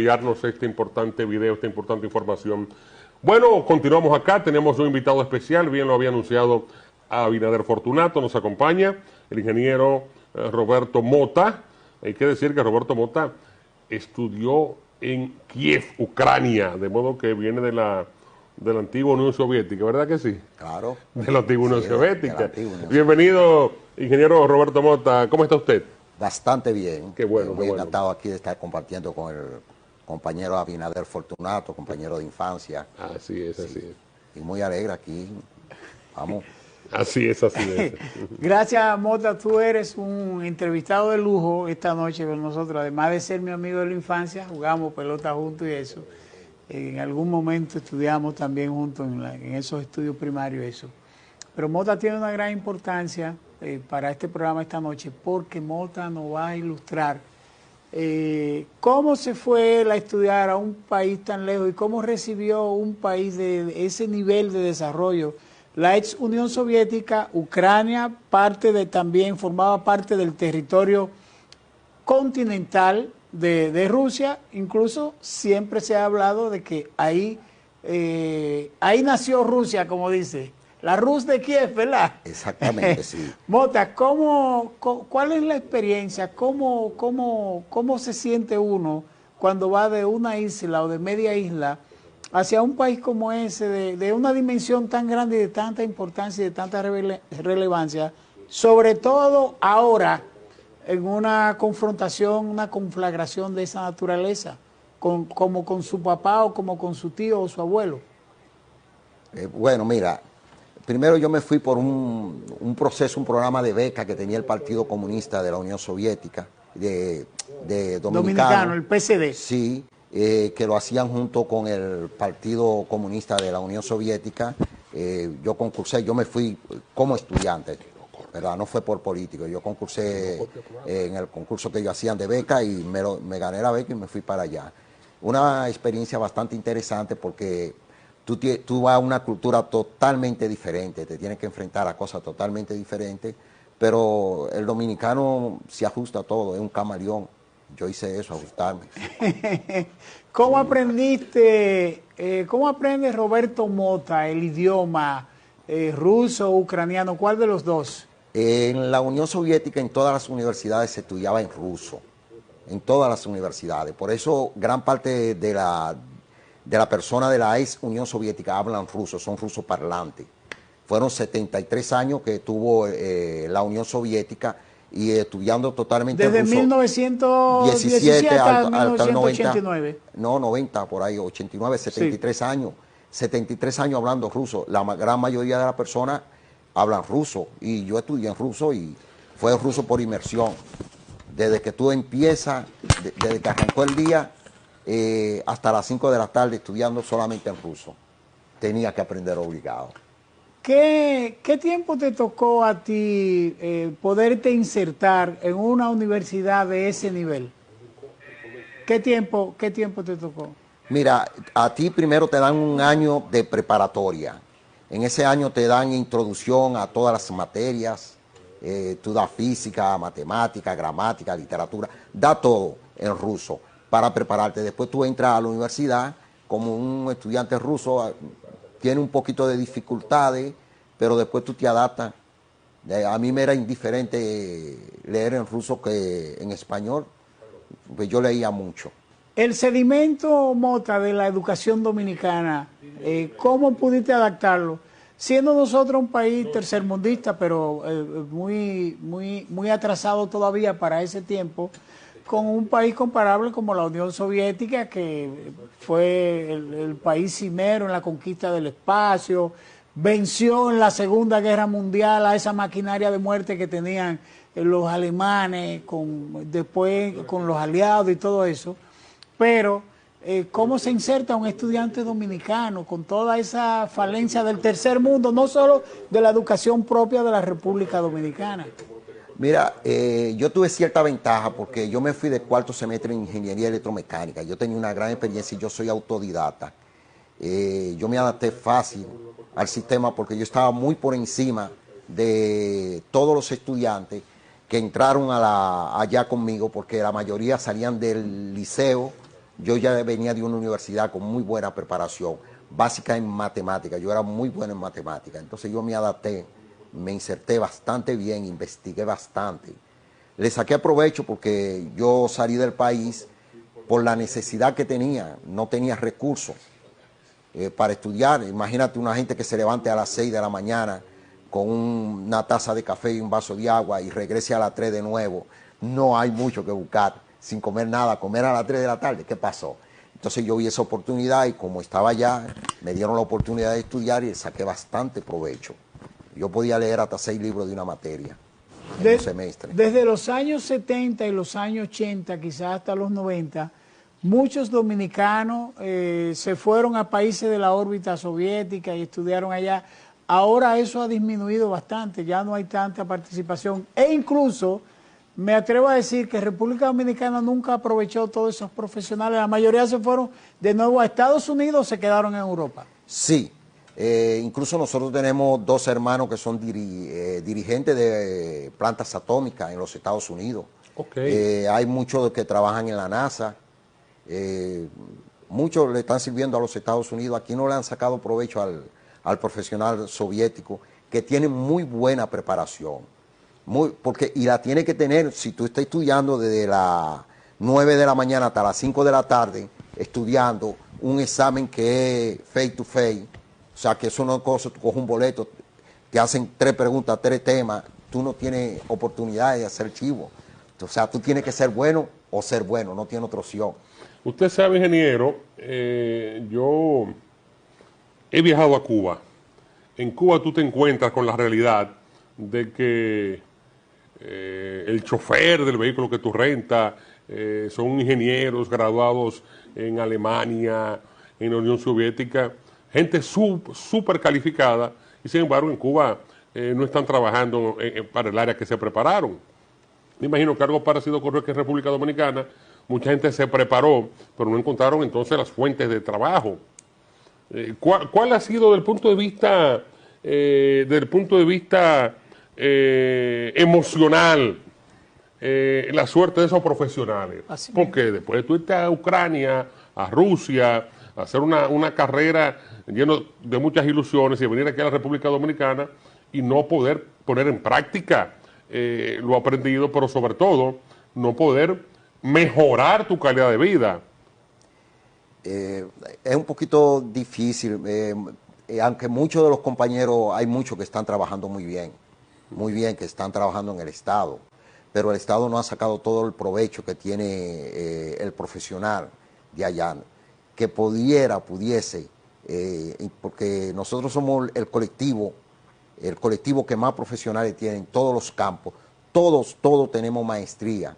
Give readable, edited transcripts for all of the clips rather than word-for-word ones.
enviarnos este importante video, esta importante información. Bueno, continuamos acá, tenemos un invitado especial, bien lo había anunciado Abinader Fortunato, nos acompaña el ingeniero Roberto Mota. Hay que decir que Roberto Mota estudió en Kiev, Ucrania, de modo que viene de la antigua Unión Soviética, ¿verdad que sí? Claro. De la antigua Unión Soviética. Antigua Unión Bienvenido, ingeniero Roberto Mota, ¿cómo está usted? Bastante bien. Qué bueno, Muy qué bueno. encantado aquí de estar compartiendo con el compañero Abinader Fortunato, compañero de infancia. Así es, así es. Y muy alegre aquí. Vamos. Así es, así es. Gracias, Mota. Tú eres un entrevistado de lujo esta noche con nosotros. Además de ser mi amigo de la infancia, jugamos pelota juntos y eso. En algún momento estudiamos también juntos en esos estudios primarios eso. Pero Mota tiene una gran importancia para este programa esta noche porque Mota nos va a ilustrar cómo se fue él a estudiar a un país tan lejos y cómo recibió un país de ese nivel de desarrollo. La ex Unión Soviética, Ucrania, también formaba parte del territorio continental de Rusia. Incluso siempre se ha hablado de que ahí nació Rusia, como dice. La Rus de Kiev, ¿verdad? Exactamente, sí. Mota, ¿cuál es la experiencia? ¿Cómo se siente uno cuando va de una isla o de media isla hacia un país como ese, de una dimensión tan grande y de tanta importancia y de tanta relevancia, sobre todo ahora en una confrontación, una conflagración de esa naturaleza, como con su papá o como con su tío o su abuelo? Bueno, mira, primero yo me fui por un programa de beca que tenía el Partido Comunista de la Unión Soviética, de Dominicano, el PSD. Sí, que lo hacían junto con el Partido Comunista de la Unión Soviética. Yo concursé, yo me fui como estudiante, ¿verdad? No fue por político. Yo concursé en el concurso que ellos hacían de beca y me gané la beca y me fui para allá. Una experiencia bastante interesante porque tú vas a una cultura totalmente diferente, te tienes que enfrentar a cosas totalmente diferentes, pero el dominicano se ajusta a todo, es un camaleón. Yo hice eso, ajustarme. ¿Cómo aprende Roberto Mota el idioma ruso o ucraniano? ¿Cuál de los dos? En la Unión Soviética, en todas las universidades se estudiaba en ruso, en todas las universidades. Por eso gran parte de la persona de la ex Unión Soviética hablan ruso, son rusos parlantes. Fueron 73 años que tuvo la Unión Soviética y estudiando totalmente desde ruso. 1917 hasta 1989. 90, no, 90, por ahí, 89, 73 sí. Años. 73 años hablando ruso. La gran mayoría de las personas hablan ruso. Y yo estudié en ruso y fue ruso por inmersión. Desde que tú empiezas, desde que arrancó el día, hasta las 5 de la tarde estudiando solamente en ruso. Tenía que aprender obligado. ¿Qué tiempo te tocó a ti poderte insertar en una universidad de ese nivel? ¿Qué tiempo te tocó? Mira, a ti primero te dan un año de preparatoria. En ese año te dan introducción a todas las materias. Tú das física, matemática, gramática, literatura. Da todo en ruso para prepararte. Después tú entras a la universidad como un estudiante ruso. Tiene un poquito de dificultades, pero después tú te adaptas. A mí me era indiferente leer en ruso que en español, pues yo leía mucho. El sedimento, Mota, de la educación dominicana, ¿cómo pudiste adaptarlo? Siendo nosotros un país tercermundista, pero muy atrasado todavía para ese tiempo, con un país comparable como la Unión Soviética, que fue el país cimero en la conquista del espacio, venció en la Segunda Guerra Mundial a esa maquinaria de muerte que tenían los alemanes, después con los aliados y todo eso. Pero, ¿cómo se inserta un estudiante dominicano con toda esa falencia del tercer mundo, no solo de la educación propia de la República Dominicana? Mira, yo tuve cierta ventaja porque yo me fui de cuarto semestre en ingeniería electromecánica. Yo tenía una gran experiencia y yo soy autodidacta. Yo me adapté fácil al sistema porque yo estaba muy por encima de todos los estudiantes que entraron allá conmigo, porque la mayoría salían del liceo yo ya venía de una universidad con muy buena preparación, básica en matemáticas, yo era muy bueno en matemáticas, entonces yo me adapté, me inserté bastante bien, investigué bastante. Le saqué provecho porque yo salí del país por la necesidad que tenía, no tenía recursos para estudiar. Imagínate una gente que se levante a las 6 de la mañana con una taza de café y un vaso de agua y regrese a las 3 de nuevo. No hay mucho que buscar, sin comer nada, comer a las 3 de la tarde, ¿qué pasó? Entonces yo vi esa oportunidad y como estaba allá, me dieron la oportunidad de estudiar y le saqué bastante provecho. Yo podía leer hasta 6 libros de una materia en un semestre. Desde los años 70 y los años 80, quizás hasta los 90, muchos dominicanos se fueron a países de la órbita soviética y estudiaron allá. Ahora eso ha disminuido bastante, ya no hay tanta participación. E incluso me atrevo a decir que República Dominicana nunca aprovechó todos esos profesionales. La mayoría se fueron de nuevo a Estados Unidos o se quedaron en Europa. Sí, incluso nosotros tenemos 2 hermanos que son dirigentes de plantas atómicas en los Estados Unidos. Okay. Hay muchos que trabajan en la NASA. Muchos le están sirviendo a los Estados Unidos. Aquí no le han sacado provecho al profesional soviético, que tiene muy buena preparación. Y la tiene que tener, si tú estás estudiando desde las 9 de la mañana hasta las 5 de la tarde, estudiando un examen que es face to face, o sea que eso no es cosa, tú coges un boleto, te hacen 3 preguntas, 3 temas, tú no tienes oportunidad de hacer chivo. O sea, tú tienes que ser bueno o ser bueno, no tiene otra opción. Usted sabe, ingeniero, yo he viajado a Cuba. En Cuba tú te encuentras con la realidad de que el chofer del vehículo que tú rentas son ingenieros graduados en Alemania, en la Unión Soviética, gente súper calificada, y sin embargo en Cuba no están trabajando para el área que se prepararon. Me imagino que algo parecido ocurrió aquí en República Dominicana. Mucha gente se preparó, pero no encontraron entonces las fuentes de trabajo. ¿Cuál ha sido desde el punto de vista emocional la suerte de esos profesionales? Porque después de tú irte a Ucrania, a Rusia, a hacer una carrera llena de muchas ilusiones y venir aquí a la República Dominicana y no poder poner en práctica lo aprendido, pero sobre todo no poder mejorar tu calidad de vida. Es un poquito difícil, aunque muchos de los compañeros, hay muchos que están trabajando muy bien, que están trabajando en el Estado, pero el Estado no ha sacado todo el provecho que tiene el profesional de allá, que pudiese, porque nosotros somos el colectivo que más profesionales tiene en todos los campos, todos tenemos maestría.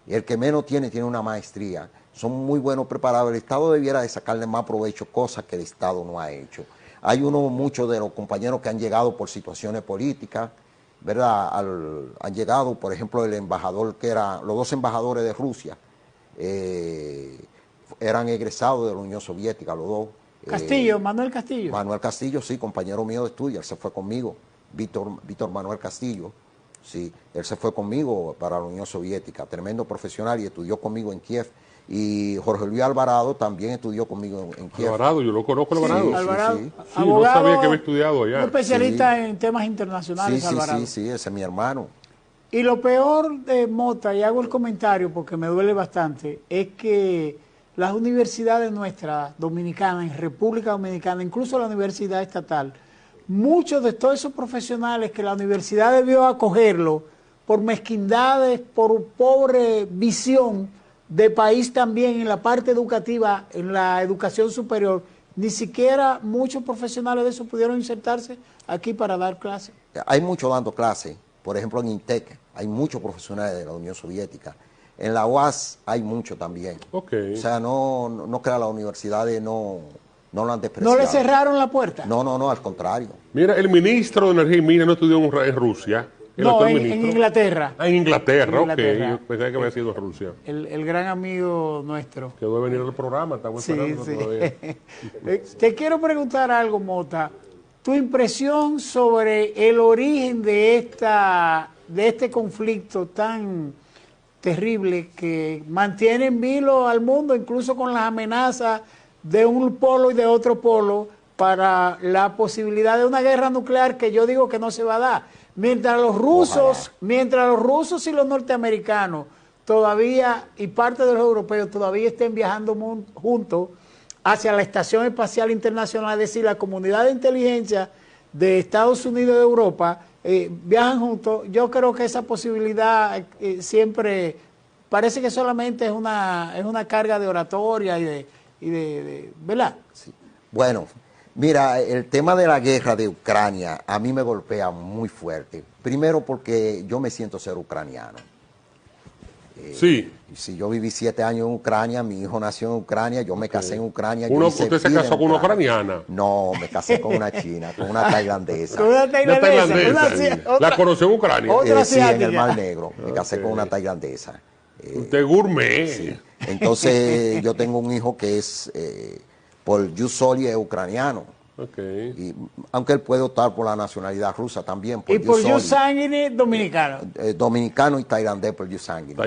El que menos tiene una maestría. Son muy buenos preparados. El Estado debiera de sacarle más provecho, cosas que el Estado no ha hecho. Hay muchos de los compañeros que han llegado por situaciones políticas, ¿verdad? Han llegado, por ejemplo, el embajador los 2 embajadores de Rusia, eran egresados de la Unión Soviética, los 2. Castillo, Manuel Castillo. Manuel Castillo, sí, compañero mío de estudio, él se fue conmigo. Víctor Manuel Castillo. Sí, él se fue conmigo para la Unión Soviética, tremendo profesional, y estudió conmigo en Kiev. Y Jorge Luis Alvarado también estudió conmigo en Kiev. Alvarado, yo lo conozco, Alvarado. Sí, Alvarado. Sí. Sí, no sabía que había estudiado allá. Un especialista en temas internacionales, Alvarado. Sí, ese es mi hermano. Y lo peor de Mota, y hago el comentario porque me duele bastante, es que las universidades nuestras, dominicanas, en República Dominicana, incluso la universidad estatal, muchos de todos esos profesionales que la universidad debió acogerlo por mezquindades, por pobre visión de país también en la parte educativa, en la educación superior, ni siquiera muchos profesionales de eso pudieron insertarse aquí para dar clases. Hay muchos dando clases, por ejemplo en INTEC, hay muchos profesionales de la Unión Soviética. En la UAS hay mucho también. Okay. O sea, no crea las universidades no lo han despreciado. ¿No le cerraron la puerta? No, al contrario. Mira, el ministro de Energía y Minas no estudió en Rusia. No, en Inglaterra. Ah, en Inglaterra, En Inglaterra. Ok. Yo pensé que había sido en Rusia. El gran amigo nuestro. Quedó de venir al programa, estamos esperando todavía. Te quiero preguntar algo, Mota. Tu impresión sobre el origen de este conflicto tan terrible que mantiene en vilo al mundo, incluso con las amenazas de un polo y de otro polo, para la posibilidad de una guerra nuclear que yo digo que no se va a dar. Mientras los rusos y los norteamericanos todavía, y parte de los europeos, todavía estén viajando juntos hacia la Estación Espacial Internacional, es decir, la comunidad de inteligencia de Estados Unidos y de Europa, viajan juntos, yo creo que esa posibilidad siempre parece que solamente es una carga de oratoria y de ¿verdad? Sí. Bueno, mira, el tema de la guerra de Ucrania a mí me golpea muy fuerte. Primero porque yo me siento ser ucraniano. Sí. Si yo viví 7 años en Ucrania, mi hijo nació en Ucrania, yo me casé en Ucrania. ¿Usted se casó con una ucraniana? No, me casé con una china, con una tailandesa. ¿Con una tailandesa? ¿La conoció en Ucrania? Sí, en el Mar Negro. Me casé con una tailandesa. Usted gourmet. Sí. Entonces, yo tengo un hijo que es, por jus soli, es ucraniano. Okay. Y, aunque él puede optar por la nacionalidad rusa también. Y por jus sanguinis dominicano. Dominicano y tailandés por jus sanguinis.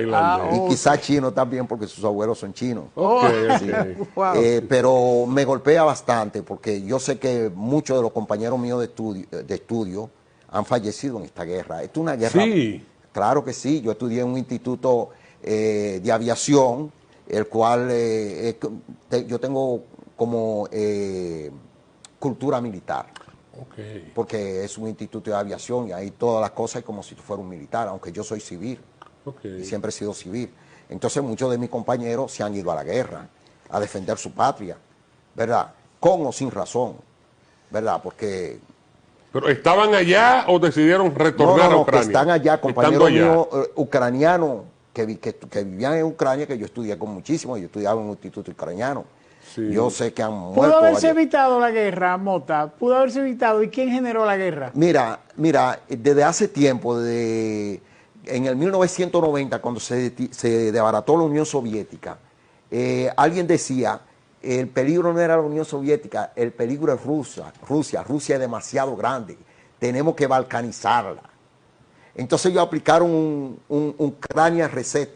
Y quizás chino también porque sus abuelos son chinos. Sí. Wow. Pero me golpea bastante porque yo sé que muchos de los compañeros míos de estudio han fallecido en esta guerra. Esto es una guerra. Sí. Claro que sí. Yo estudié en un instituto de aviación, el cual yo tengo como cultura militar. Okay. Porque es un instituto de aviación y ahí todas las cosas es como si fuera un militar, aunque yo soy civil. Okay. Y siempre he sido civil. Entonces muchos de mis compañeros se han ido a la guerra, a defender su patria, ¿verdad? Con o sin razón, ¿verdad? Porque... ¿Pero estaban allá o decidieron retornar a Ucrania? Que están allá, compañeros míos ucranianos que vivían en Ucrania, que yo estudié con muchísimos, yo estudiaba en un instituto ucraniano. Sí. Yo sé que han muerto. ¿Pudo haberse evitado la guerra, Mota? ¿Pudo haberse evitado? ¿Y quién generó la guerra? Mira, desde hace tiempo, en el 1990, cuando se desbarató la Unión Soviética, alguien decía, el peligro no era la Unión Soviética, el peligro es Rusia. Rusia es demasiado grande, tenemos que balcanizarla. Entonces ellos aplicaron un Ucrania reset,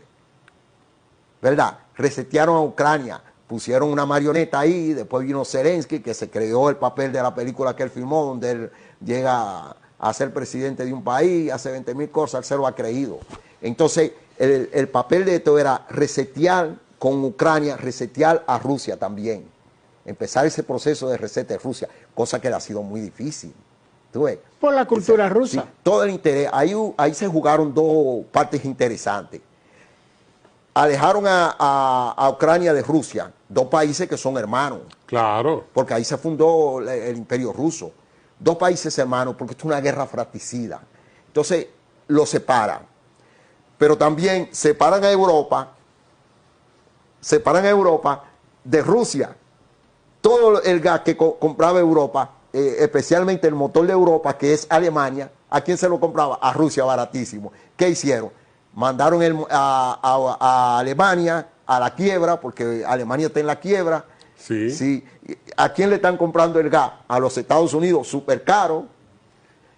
¿verdad? Resetearon a Ucrania. Pusieron una marioneta ahí, después vino Zelensky, que se creó el papel de la película que él filmó, donde él llega a ser presidente de un país, hace 20.000 cosas, él se lo ha creído. Entonces, el papel de esto era resetear con Ucrania, resetear a Rusia también. Empezar ese proceso de reset de Rusia, cosa que le ha sido muy difícil. ¿Tú ves? Por la cultura rusa. Sí, todo el interés, ahí se jugaron dos partes interesantes. Alejaron a Ucrania de Rusia, dos países que son hermanos. Claro. Porque ahí se fundó el Imperio Ruso. Dos países hermanos, porque esto es una guerra fratricida. Entonces, los separan. Pero también separan a Europa de Rusia. Todo el gas que compraba Europa, especialmente el motor de Europa, que es Alemania, ¿a quién se lo compraba? A Rusia, baratísimo. ¿Qué hicieron? Mandaron a Alemania a la quiebra, porque Alemania está en la quiebra. Sí. Sí. ¿A quién le están comprando el gas? A los Estados Unidos, súper caro.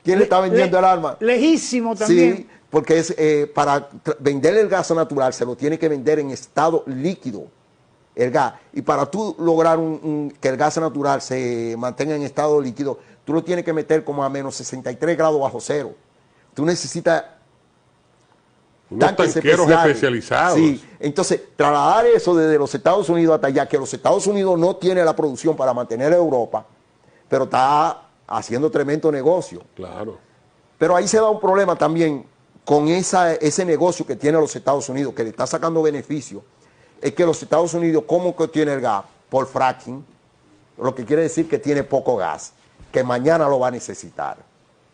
¿Quién le está vendiendo el arma? Lejísimo también. Sí, porque es para vender el gas natural se lo tiene que vender en estado líquido, el gas. Y para tú lograr que el gas natural se mantenga en estado líquido, tú lo tienes que meter como a menos 63 grados bajo cero. Tú necesitas unos tanqueros especializados. Sí, entonces trasladar eso desde los Estados Unidos hasta allá, que los Estados Unidos no tiene la producción para mantener a Europa, pero está haciendo tremendo negocio. Claro. Pero ahí se da un problema también con ese negocio que tiene los Estados Unidos, que le está sacando beneficio. Es que los Estados Unidos, ¿cómo que tiene el gas? Por fracking, lo que quiere decir que tiene poco gas, que mañana lo va a necesitar.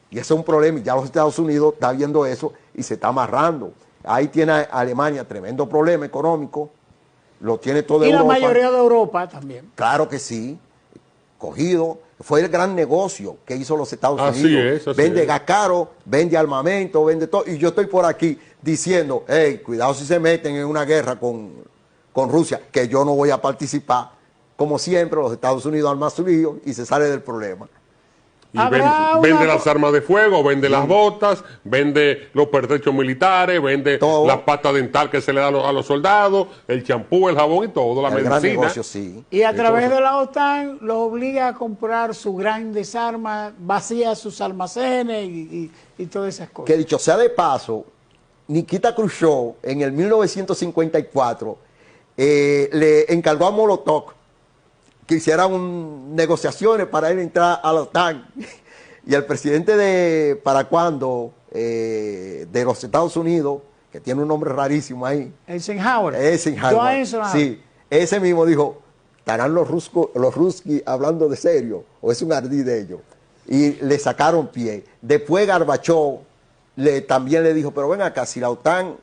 Y ese es un problema, y ya los Estados Unidos está viendo eso y se está amarrando. Ahí tiene Alemania tremendo problema económico, lo tiene toda Europa. Y la mayoría de Europa también. Claro que sí, cogido. Fue el gran negocio que hizo los Estados Así Unidos. es, vende gas caro, vende armamento, vende todo. Y yo estoy por aquí diciendo, hey, cuidado si se meten en una guerra con Rusia, que yo no voy a participar. Como siempre, los Estados Unidos arman su lío y se sale del problema. Y vende las armas de fuego, vende las botas, vende los pertrechos militares, vende todo. la pasta dental que se le da a los soldados, el champú, el jabón y todo, la medicina. Gran negocio, sí. Y a través de la OTAN los obliga a comprar sus grandes armas, vacía sus almacenes y todas esas cosas. Que dicho sea de paso, Nikita Khrushchev en el 1954 le encargó a Molotov que hicieran negociaciones para él entrar a la OTAN. Y el presidente de los Estados Unidos, que tiene un nombre rarísimo ahí. Eisenhower. Sí, ese mismo dijo, ¿estarán los ruski hablando de serio? ¿O es un ardid de ellos? Y le sacaron pie. Después Gorbachev también le dijo, pero ven acá, si la OTAN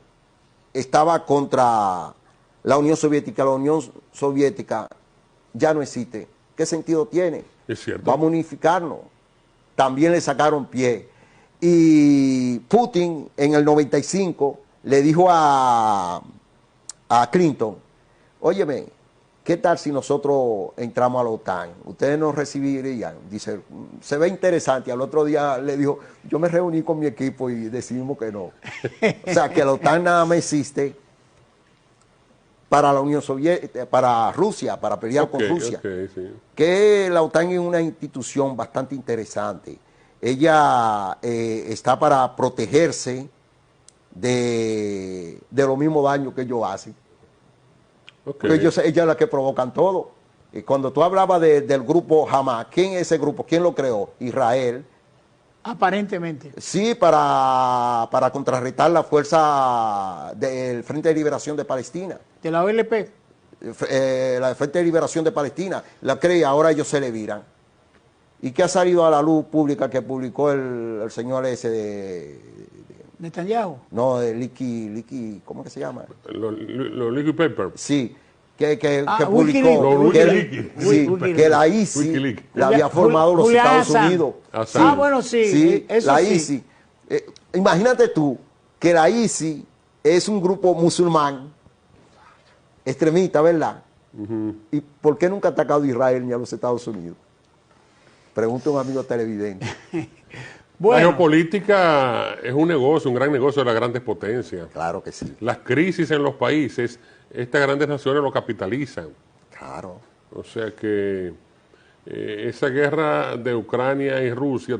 estaba contra la Unión Soviética ya no existe. ¿Qué sentido tiene? Es cierto. Vamos a unificarnos. También le sacaron pie. Y Putin en el 95 le dijo a Clinton, óyeme, ¿qué tal si nosotros entramos a la OTAN? Ustedes nos recibirían. Dice, se ve interesante. Al otro día le dijo, yo me reuní con mi equipo y decidimos que no. O sea, que la OTAN nada más existe para la Unión Soviética, para Rusia, para pelear con Rusia. Sí. Que la OTAN es una institución bastante interesante. Ella está para protegerse de los mismos daños que ellos hacen. Porque ella es la que provocan todo. Y cuando tú hablabas del grupo Hamas, ¿quién es ese grupo? ¿Quién lo creó? Israel. Aparentemente. Sí, para contrarrestar la fuerza del Frente de Liberación de Palestina. De la OLP. La Frente de Liberación de Palestina. La cree y ahora ellos se le viran. ¿Y qué ha salido a la luz pública que publicó el señor ese de Netanyahu? No, de Licky, ¿cómo que se llama? Los Liquid Paper. Sí. Que Wikileaks. publicó que la ISIS la había formado los Estados Unidos. Sí. Bueno, sí. Sí, eso la sí. ISIS. Imagínate tú que la ISIS es un grupo musulmán extremista, ¿verdad? ¿Y por qué nunca ha atacado a Israel ni a los Estados Unidos? Pregunta un amigo televidente. La geopolítica es un negocio, un gran negocio de las grandes potencias. Claro que sí. Las crisis en los países, estas grandes naciones lo capitalizan. Claro. O sea que esa guerra de Ucrania y Rusia,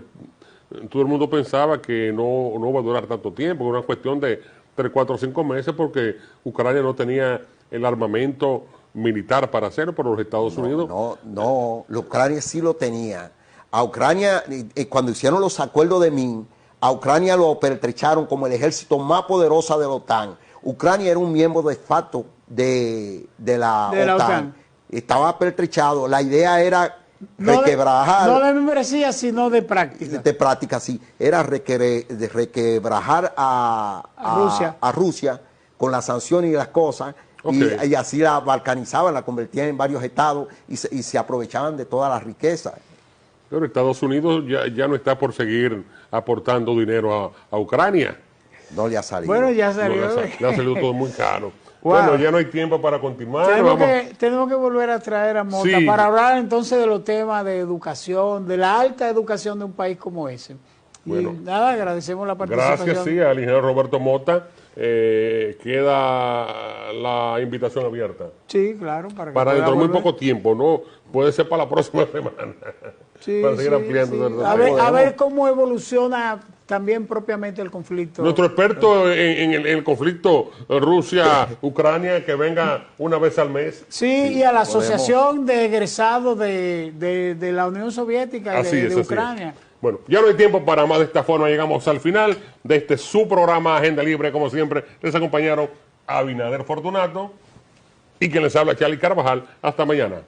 todo el mundo pensaba que no va a durar tanto tiempo, que era una cuestión de 3, 4, 5 meses, porque Ucrania no tenía el armamento militar para hacerlo, pero los Estados Unidos... No, la Ucrania sí lo tenía. A Ucrania, cuando hicieron los acuerdos de Minsk, a Ucrania lo pertrecharon como el ejército más poderoso de la OTAN. Ucrania era un miembro de facto de la OTAN. Estaba pertrechado. La idea era requebrajar... No de membresía, sino de práctica. De práctica, sí. Era requebrajar a Rusia con las sanciones y las cosas. Y así la balcanizaban, la convertían en varios estados y se aprovechaban de todas las riquezas. Pero Estados Unidos ya no está por seguir aportando dinero a Ucrania. No le ha salido. Bueno, ya salió. Le ha salido todo muy caro. Wow. Bueno, ya no hay tiempo para continuar. Tenemos que volver a traer a Mota para hablar entonces de los temas de educación, de la alta educación de un país como ese. Bueno, y nada, agradecemos la participación. Gracias, sí, al ingeniero Roberto Mota. Queda la invitación abierta. Sí, claro. Para dentro de muy poco tiempo, ¿no? Puede ser para la próxima semana. Sí, para seguir ampliando. Sí. A ver cómo evoluciona también propiamente el conflicto. Nuestro experto en el conflicto Rusia-Ucrania, que venga una vez al mes. Sí, y a la Asociación de Egresados de la Unión Soviética y de Ucrania. Bueno, ya no hay tiempo para más. De esta forma llegamos al final de este su programa Agenda Libre. Como siempre, les acompañaron Abinader Fortunato y quien les habla, Charlie Carvajal. Hasta mañana.